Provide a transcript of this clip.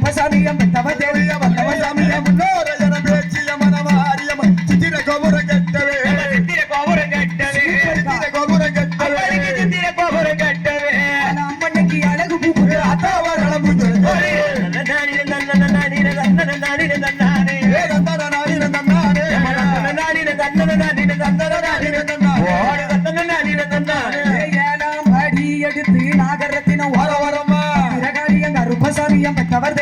கருப்பசாமியம் பெற்றவதேவியம் வல்லவசாமியம் முன்னோர ஜன பேச்சிய மனமாரியம் சித்திர கோபுரம் கட்டவே சித்திர கோபுரம் கட்டவே சித்திர கோபுரம் கட்டவே சித்திர கோபுரம் கட்டவே அம்மனுக்கு அழகு பூப்பு அத்தாவ நலமுது நானி நன்னன நானி நன்னன நானி நன்னானே நன்னன நானி நன்னானே நானி நன்னன நானி நன்னன நானி நன்னானே ஓடி நன்னன நானி நன்னானே ஏனாம் அடி எடுத்து நாகரத்தினம் வர வரமா இரகாலியம் கருப்பசாமியம் பெற்றவர்